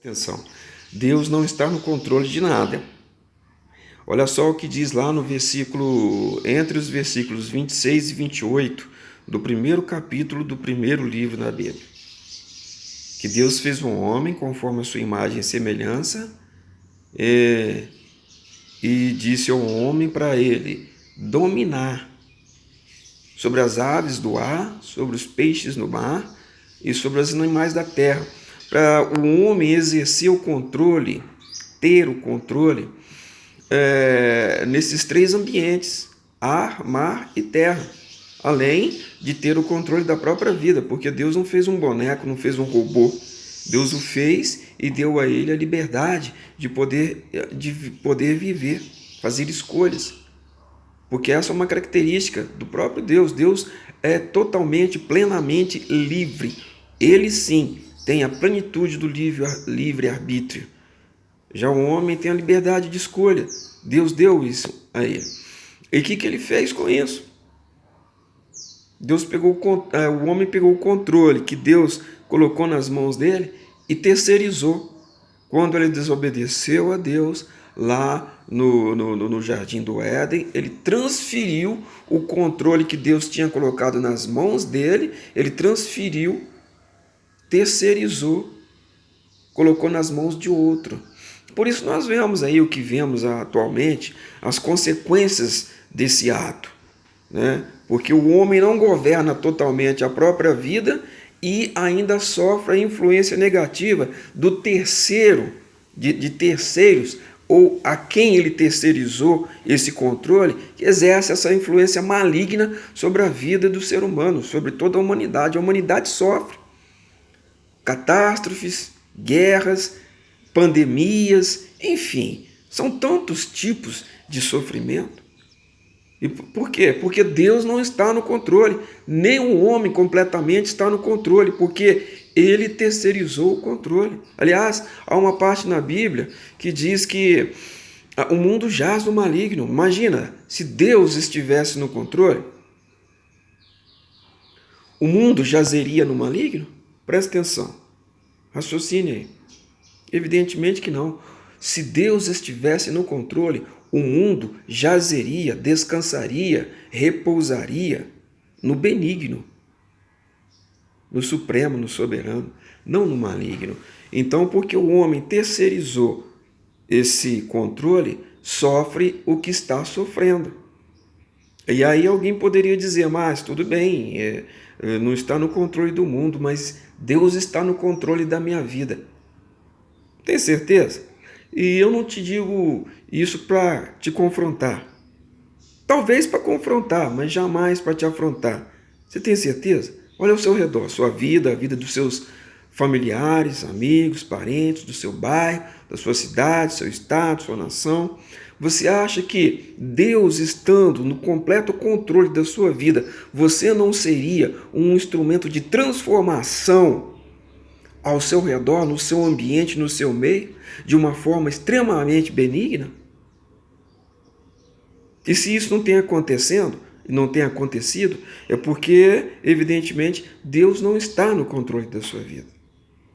Atenção, Deus não está no controle de nada. Olha só o que diz lá no versículo, entre os versículos 26 e 28 do primeiro capítulo do primeiro livro da Bíblia. Que Deus fez um homem conforme a sua imagem e semelhança e disse ao homem para ele dominar sobre as aves do ar, sobre os peixes no mar e sobre os animais da terra, para o homem exercer o controle, ter o controle nesses três ambientes, ar, mar e terra, além de ter o controle da própria vida, porque Deus não fez um boneco, não fez um robô. Deus o fez e deu a ele a liberdade de poder viver, fazer escolhas. Porque essa é uma característica do próprio Deus. Deus é totalmente, plenamente livre. Ele sim tem a plenitude do livre-arbítrio. Já o homem tem a liberdade de escolha. Deus deu isso a ele. E o que ele fez com isso? O homem pegou o controle que Deus colocou nas mãos dele e terceirizou. Quando ele desobedeceu a Deus, lá no jardim do Éden, ele transferiu o controle que Deus tinha colocado nas mãos dele, ele transferiu, terceirizou, colocou nas mãos de outro. Por isso nós vemos aí o que vemos atualmente, as consequências desse ato, né? Porque o homem não governa totalmente a própria vida e ainda sofre a influência negativa do terceiro, de terceiros, ou a quem ele terceirizou esse controle, que exerce essa influência maligna sobre a vida do ser humano, sobre toda a humanidade. A humanidade sofre catástrofes, guerras, pandemias, enfim, são tantos tipos de sofrimento. E por quê? Porque Deus não está no controle, nem o homem completamente está no controle, porque ele terceirizou o controle. Aliás, há uma parte na Bíblia que diz que o mundo jaz no maligno. Imagina, se Deus estivesse no controle, o mundo jazeria no maligno? Presta atenção, raciocine aí. Evidentemente que não. Se Deus estivesse no controle, o mundo jazeria, descansaria, repousaria no benigno, no supremo, no soberano, não no maligno. Então, porque o homem terceirizou esse controle, sofre o que está sofrendo. E aí alguém poderia dizer, mas tudo bem, não está no controle do mundo, mas Deus está no controle da minha vida. Tem certeza? E eu não te digo isso para te confrontar. Talvez para confrontar, mas jamais para te afrontar. Você tem certeza? Olha ao seu redor, sua vida, a vida dos seus familiares, amigos, parentes, do seu bairro, da sua cidade, seu estado, sua nação. Você acha que Deus estando no completo controle da sua vida, você não seria um instrumento de transformação ao seu redor, no seu ambiente, no seu meio, de uma forma extremamente benigna? E se isso não tem acontecido, é porque, evidentemente, Deus não está no controle da sua vida.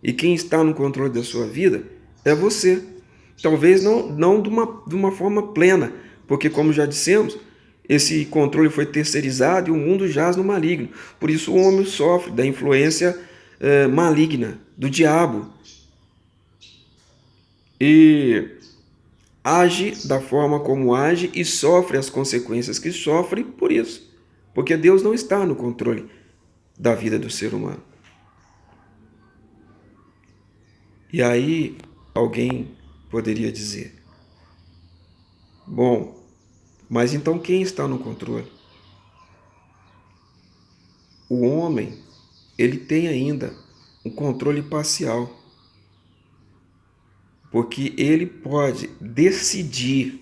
E quem está no controle da sua vida é você. Talvez não de uma forma plena, porque, como já dissemos, esse controle foi terceirizado e o mundo jaz no maligno. Por isso o homem sofre da influência maligna do diabo e age da forma como age e sofre as consequências que sofre por isso, porque Deus não está no controle da vida do ser humano. E aí alguém poderia dizer, bom, mas então quem está no controle? O homem, ele tem ainda um controle parcial, porque ele pode decidir,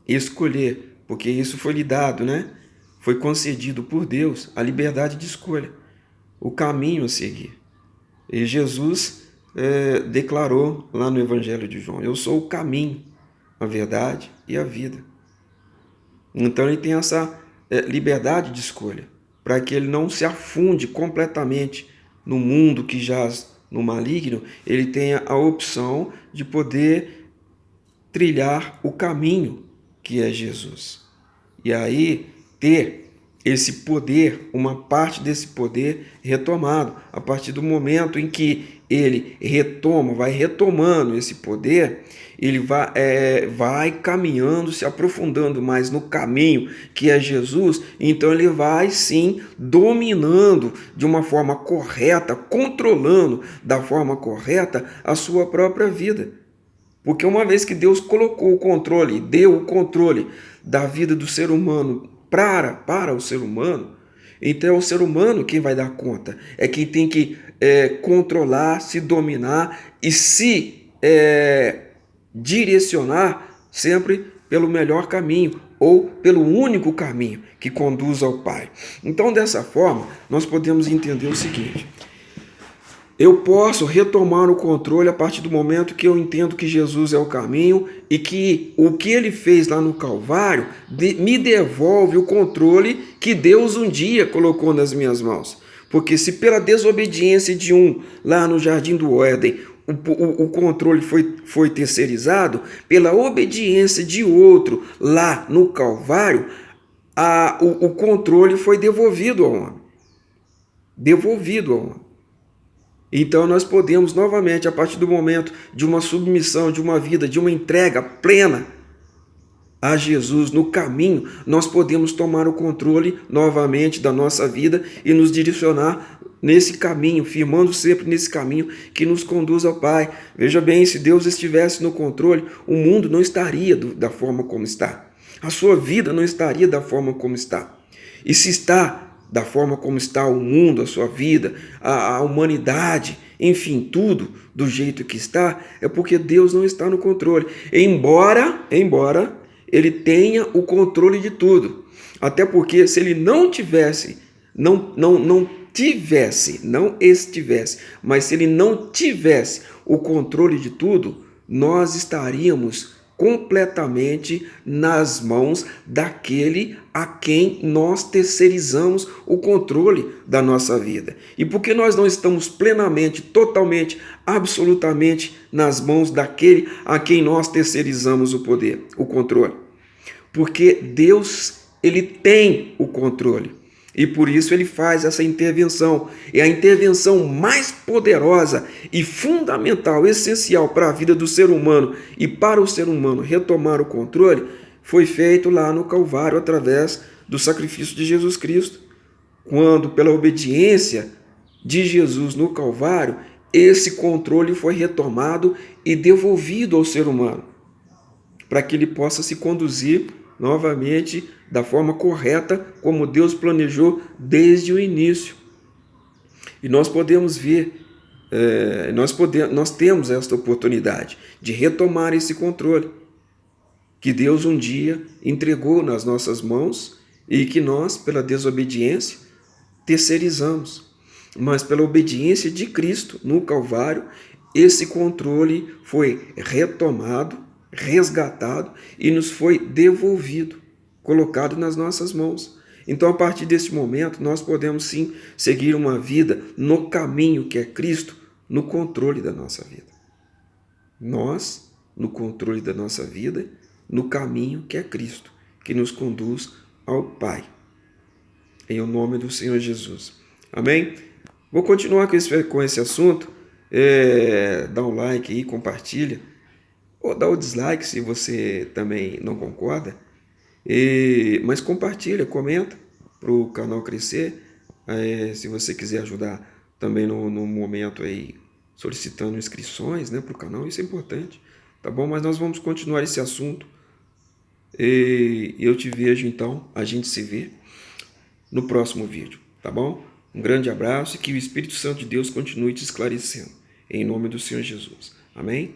escolher, porque isso foi lhe dado, né? Foi concedido por Deus a liberdade de escolha, o caminho a seguir. E Jesus declarou lá no Evangelho de João, eu sou o caminho, a verdade e a vida. Então ele tem essa liberdade de escolha, para que ele não se afunde completamente no mundo que jaz no maligno, ele tenha a opção de poder trilhar o caminho que é Jesus. E aí ter esse poder, uma parte desse poder retomado. A partir do momento em que ele retoma, vai retomando esse poder, ele vai caminhando, se aprofundando mais no caminho que é Jesus, então ele vai sim dominando de uma forma correta, controlando da forma correta a sua própria vida. Porque uma vez que Deus colocou o controle, deu o controle da vida do ser humano para o ser humano, então é o ser humano quem vai dar conta, é quem tem que controlar, se dominar e se direcionar sempre pelo melhor caminho ou pelo único caminho que conduz ao Pai. Então, dessa forma, nós podemos entender o seguinte: eu posso retomar o controle a partir do momento que eu entendo que Jesus é o caminho e que o que ele fez lá no Calvário me devolve o controle que Deus um dia colocou nas minhas mãos. Porque se pela desobediência de um lá no Jardim do Éden o controle foi terceirizado, pela obediência de outro lá no Calvário, o controle foi devolvido ao homem. Devolvido ao homem. Então nós podemos novamente, a partir do momento de uma submissão, de uma vida, de uma entrega plena a Jesus no caminho, nós podemos tomar o controle novamente da nossa vida e nos direcionar nesse caminho, firmando sempre nesse caminho que nos conduz ao Pai. Veja bem, se Deus estivesse no controle, o mundo não estaria da forma como está. A sua vida não estaria da forma como está. E se está da forma como está o mundo, a sua vida, a humanidade, enfim, tudo do jeito que está, é porque Deus não está no controle. Embora ele tenha o controle de tudo. Até porque se ele não estivesse, mas se ele não tivesse o controle de tudo, nós estaríamos completamente nas mãos daquele a quem nós terceirizamos o controle da nossa vida. E porque nós não estamos plenamente, totalmente, absolutamente nas mãos daquele a quem nós terceirizamos o poder, o controle? Porque Deus, ele tem o controle. E por isso ele faz essa intervenção. É a intervenção mais poderosa e fundamental, essencial para a vida do ser humano e para o ser humano retomar o controle, foi feito lá no Calvário através do sacrifício de Jesus Cristo. Quando, pela obediência de Jesus no Calvário, esse controle foi retomado e devolvido ao ser humano, para que ele possa se conduzir novamente da forma correta, como Deus planejou desde o início. E nós podemos ver, nós temos esta oportunidade de retomar esse controle que Deus um dia entregou nas nossas mãos e que nós, pela desobediência, terceirizamos. Mas pela obediência de Cristo no Calvário, esse controle foi retomado, resgatado e nos foi devolvido, colocado nas nossas mãos. Então, a partir desse momento, nós podemos sim seguir uma vida no caminho que é Cristo, no controle da nossa vida. Nós, no controle da nossa vida, no caminho que é Cristo, que nos conduz ao Pai. Em o nome do Senhor Jesus. Amém? Vou continuar com esse assunto. Dá um like aí, compartilha. Ou dá o dislike se você também não concorda. Mas compartilha, comenta para o canal crescer. Se você quiser ajudar também no momento aí, solicitando inscrições, né, para o canal, isso é importante. Tá bom? Mas nós vamos continuar esse assunto. E eu te vejo então, a gente se vê no próximo vídeo, tá bom? Um grande abraço e que o Espírito Santo de Deus continue te esclarecendo. Em nome do Senhor Jesus. Amém?